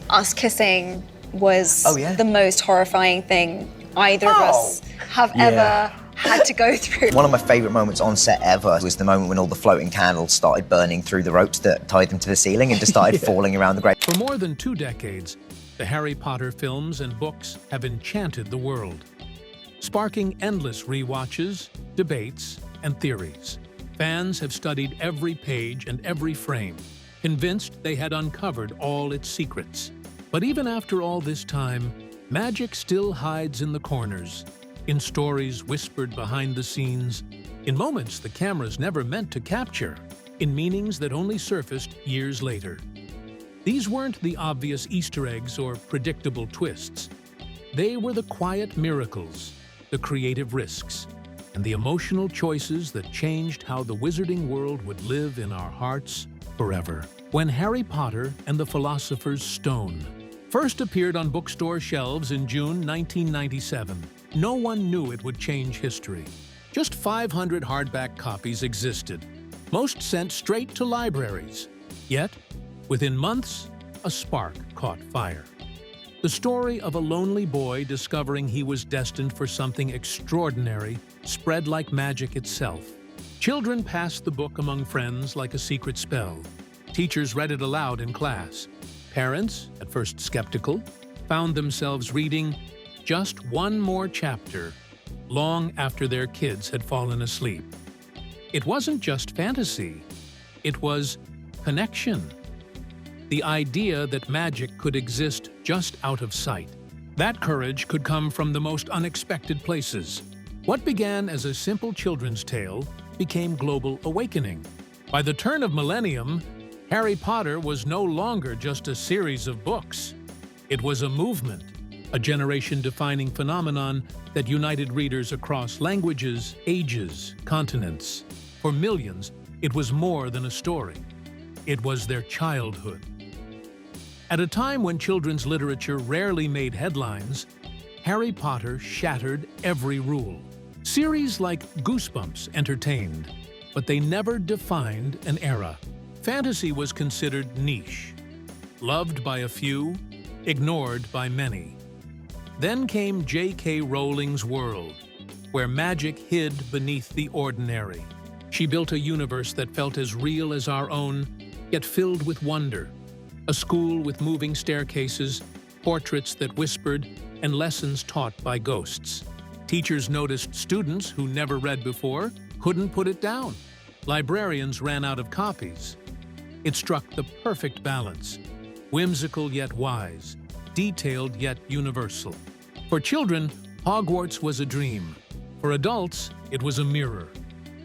Us kissing was Oh, yeah? the most horrifying thing either of us have Yeah. ever had to go through. One of my favourite moments on set ever was the moment when all the floating candles started burning through the ropes that tied them to the ceiling and just started falling around the grave. For more than 2 decades, the Harry Potter films and books have enchanted the world, sparking endless rewatches, debates, and theories. Fans have studied every page and every frame, convinced they had uncovered all its secrets. But even after all this time, magic still hides in the corners, in stories whispered behind the scenes, in moments the cameras never meant to capture, in meanings that only surfaced years later. These weren't the obvious Easter eggs or predictable twists. They were the quiet miracles, the creative risks, and the emotional choices that changed how the wizarding world would live in our hearts forever. When Harry Potter and the Philosopher's Stone first appeared on bookstore shelves in June 1997, no one knew it would change history. Just 500 hardback copies existed, most sent straight to libraries. Yet, within months, a spark caught fire. The story of a lonely boy discovering he was destined for something extraordinary spread like magic itself. Children passed the book among friends like a secret spell. Teachers read it aloud in class. Parents, at first skeptical, found themselves reading just one more chapter long after their kids had fallen asleep. It wasn't just fantasy, it was connection. The idea that magic could exist just out of sight. That courage could come from the most unexpected places. What began as a simple children's tale became global awakening. By the turn of millennium, Harry Potter was no longer just a series of books. It was a movement, a generation-defining phenomenon that united readers across languages, ages, continents. For millions, it was more than a story. It was their childhood. At a time when children's literature rarely made headlines, Harry Potter shattered every rule. Series like Goosebumps entertained, but they never defined an era. Fantasy was considered niche, loved by a few, ignored by many. Then came J.K. Rowling's world, where magic hid beneath the ordinary. She built a universe that felt as real as our own, yet filled with wonder. A school with moving staircases, portraits that whispered, and lessons taught by ghosts. Teachers noticed students who never read before couldn't put it down. Librarians ran out of copies. It struck the perfect balance, whimsical yet wise, detailed yet universal. For children, Hogwarts was a dream. For adults, it was a mirror,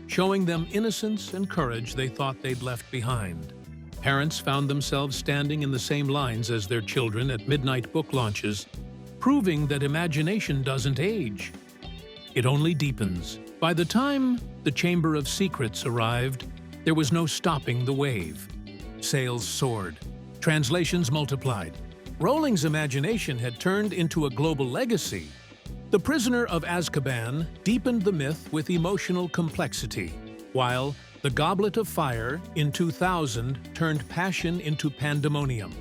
showing them innocence and courage they thought they'd left behind. Parents found themselves standing in the same lines as their children at midnight book launches, proving that imagination doesn't age. It only deepens. By the time the Chamber of Secrets arrived, there was no stopping the wave. Sales soared. Translations multiplied. Rowling's imagination had turned into a global legacy. The Prisoner of Azkaban deepened the myth with emotional complexity, while The Goblet of Fire in 2000 turned passion into pandemonium.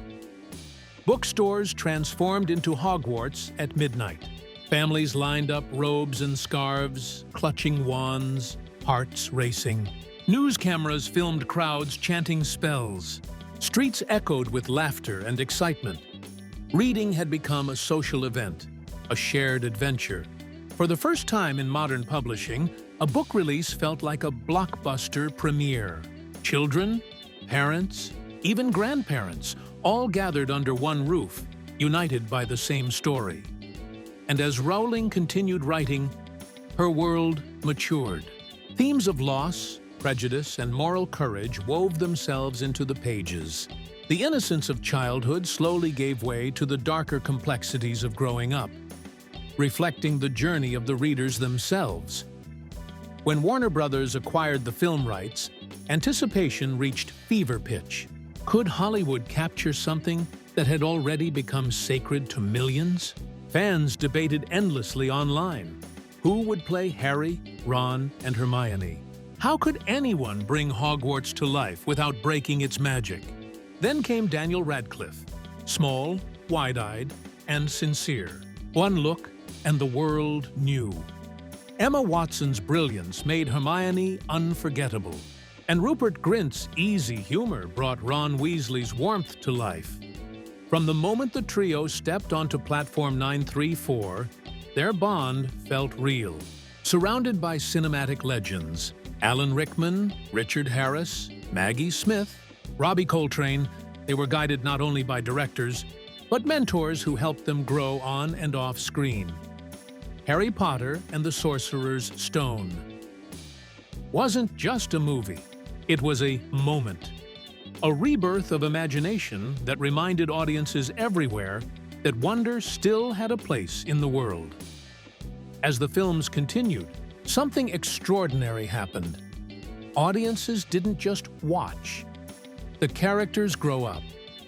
Bookstores transformed into Hogwarts at midnight. Families lined up robes and scarves, clutching wands, hearts racing. News cameras filmed crowds chanting spells. Streets echoed with laughter and excitement. Reading had become a social event, a shared adventure. For the first time in modern publishing, a book release felt like a blockbuster premiere. Children, parents, even grandparents, all gathered under one roof, united by the same story. And as Rowling continued writing, her world matured. Themes of loss, prejudice, and moral courage wove themselves into the pages. The innocence of childhood slowly gave way to the darker complexities of growing up, reflecting the journey of the readers themselves. When Warner Brothers acquired the film rights, anticipation reached fever pitch. Could Hollywood capture something that had already become sacred to millions? Fans debated endlessly online. Who would play Harry, Ron, and Hermione? How could anyone bring Hogwarts to life without breaking its magic? Then came Daniel Radcliffe, Small, wide-eyed, and sincere. One look, and the world knew. Emma Watson's brilliance made Hermione unforgettable, and Rupert Grint's easy humor brought Ron Weasley's warmth to life. From the moment the trio stepped onto platform 934, their bond felt real. Surrounded by cinematic legends, Alan Rickman, Richard Harris, Maggie Smith, Robbie Coltrane, they were guided not only by directors, but mentors who helped them grow on and off screen. Harry Potter and the Sorcerer's Stone wasn't just a movie, it was a moment. A rebirth of imagination that reminded audiences everywhere that wonder still had a place in the world. As the films continued, something extraordinary happened. Audiences didn't just watch. The characters grow up.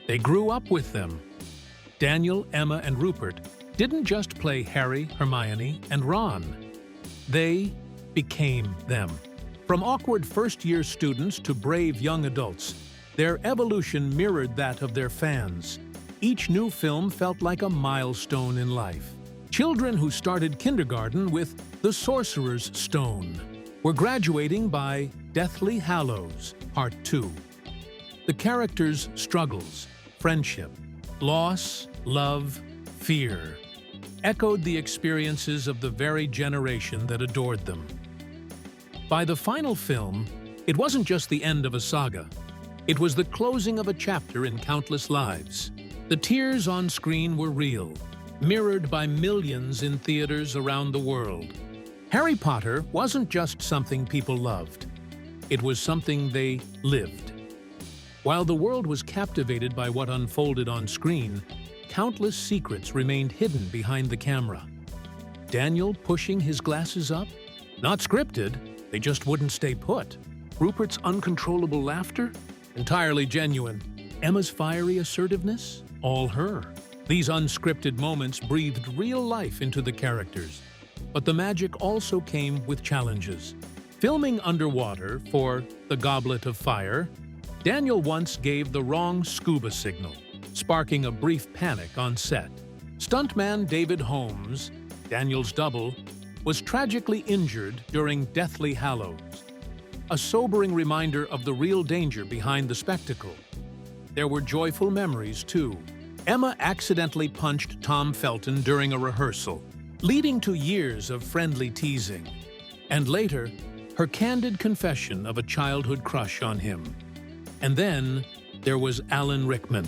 They grew up with them. Daniel, Emma, and Rupert didn't just play Harry, Hermione, and Ron. They became them. From awkward first-year students to brave young adults, their evolution mirrored that of their fans. Each new film felt like a milestone in life. Children who started kindergarten with The Sorcerer's Stone were graduating by Deathly Hallows, Part 2. The characters' struggles, friendship, loss, love, fear, echoed the experiences of the very generation that adored them. By the final film, it wasn't just the end of a saga. It was the closing of a chapter in countless lives. The tears on screen were real, mirrored by millions in theaters around the world. Harry Potter wasn't just something people loved. It was something they lived. While the world was captivated by what unfolded on screen, countless secrets remained hidden behind the camera. Daniel pushing his glasses up? Not scripted, they just wouldn't stay put. Rupert's uncontrollable laughter? Entirely genuine. Emma's fiery assertiveness? All her. These unscripted moments breathed real life into the characters. But the magic also came with challenges. Filming underwater for The Goblet of Fire, Daniel once gave the wrong scuba signal, sparking a brief panic on set. Stuntman David Holmes, Daniel's double, was tragically injured during Deathly Hallows, a sobering reminder of the real danger behind the spectacle. There were joyful memories, too. Emma accidentally punched Tom Felton during a rehearsal, leading to years of friendly teasing. And later, her candid confession of a childhood crush on him. And then, there was Alan Rickman.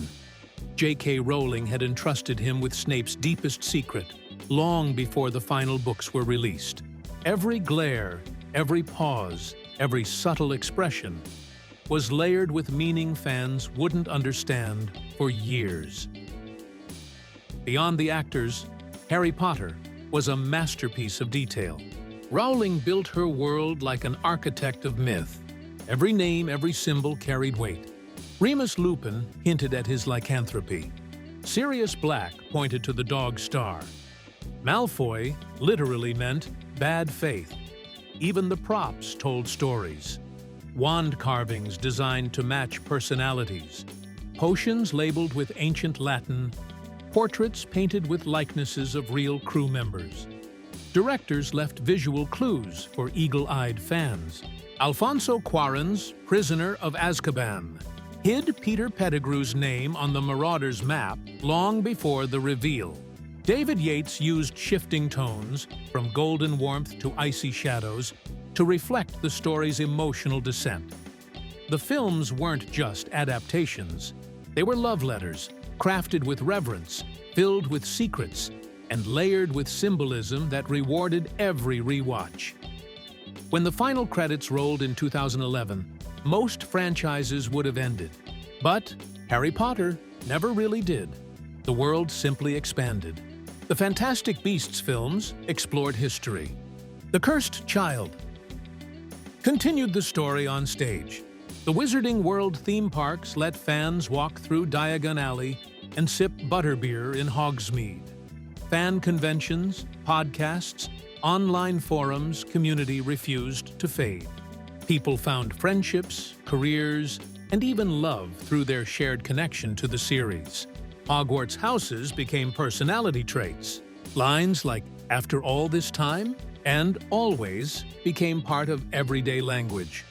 J.K. Rowling had entrusted him with Snape's deepest secret, long before the final books were released. Every glare, every pause, every subtle expression was layered with meaning fans wouldn't understand for years. Beyond the actors, Harry Potter was a masterpiece of detail. Rowling built her world like an architect of myth. Every name, every symbol carried weight. Remus Lupin hinted at his lycanthropy. Sirius Black pointed to the dog star. Malfoy literally meant bad faith. Even the props told stories. Wand carvings designed to match personalities. Potions labeled with ancient Latin. Portraits painted with likenesses of real crew members. Directors left visual clues for eagle-eyed fans. Alfonso Cuarón's Prisoner of Azkaban hid Peter Pettigrew's name on the Marauders' map long before the reveal. David Yates used shifting tones, from golden warmth to icy shadows, to reflect the story's emotional descent. The films weren't just adaptations. They were love letters, crafted with reverence, filled with secrets, and layered with symbolism that rewarded every rewatch. When the final credits rolled in 2011, most franchises would have ended. But Harry Potter never really did. The world simply expanded. The Fantastic Beasts films explored history. The Cursed Child continued the story on stage. The Wizarding World theme parks let fans walk through Diagon Alley and sip butterbeer in Hogsmeade. Fan conventions, podcasts, online forums, community refused to fade. People found friendships, careers, and even love through their shared connection to the series. Hogwarts houses became personality traits. Lines like "after all this time" and "always" became part of everyday language.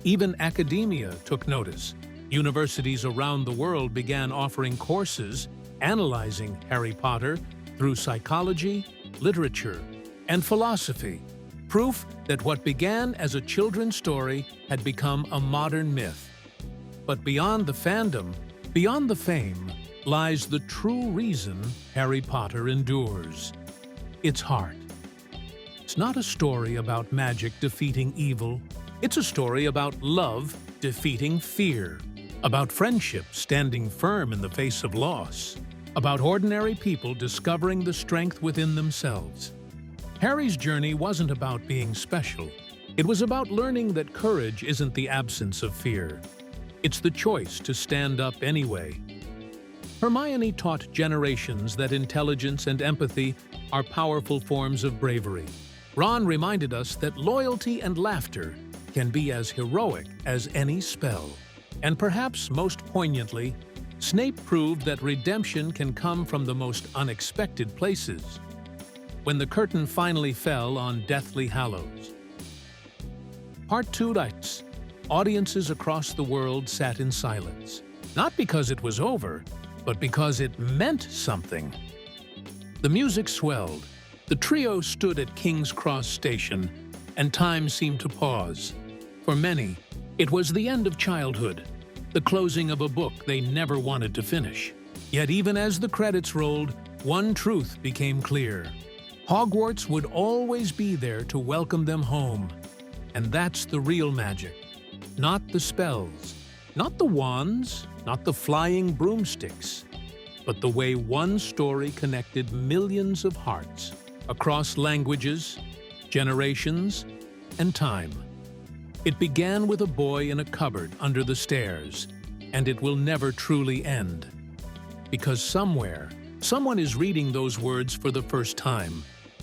Even academia took notice. Universities around the world began offering courses analyzing Harry Potter through psychology, literature, and philosophy. Proof that what began as a children's story had become a modern myth. But beyond the fandom, beyond the fame, lies the true reason Harry Potter endures: its heart. It's not a story about magic defeating evil. It's a story about love defeating fear, about friendship standing firm in the face of loss, about ordinary people discovering the strength within themselves. Harry's journey wasn't about being special. It was about learning that courage isn't the absence of fear. It's the choice to stand up anyway. Hermione taught generations that intelligence and empathy are powerful forms of bravery. Ron reminded us that loyalty and laughter can be as heroic as any spell. And perhaps most poignantly, Snape proved that redemption can come from the most unexpected places. When the curtain finally fell on Deathly Hallows. Part 2 writes, audiences across the world sat in silence, not because it was over, but because it meant something. The music swelled. The trio stood at King's Cross Station, and time seemed to pause. For many, it was the end of childhood, the closing of a book they never wanted to finish. Yet even as the credits rolled, one truth became clear. Hogwarts would always be there to welcome them home. And that's the real magic. Not the spells, not the wands, not the flying broomsticks, but the way one story connected millions of hearts across languages, generations, and time. It began with a boy in a cupboard under the stairs, and it will never truly end. Because somewhere, someone is reading those words for the first time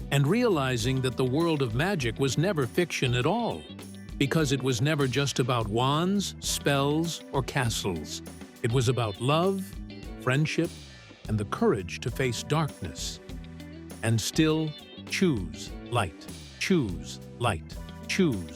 and realizing that the world of magic was never fiction at all, because it was never just about wands, spells, or castles. It was about love, friendship, and the courage to face darkness. And still, choose light, choose light, choose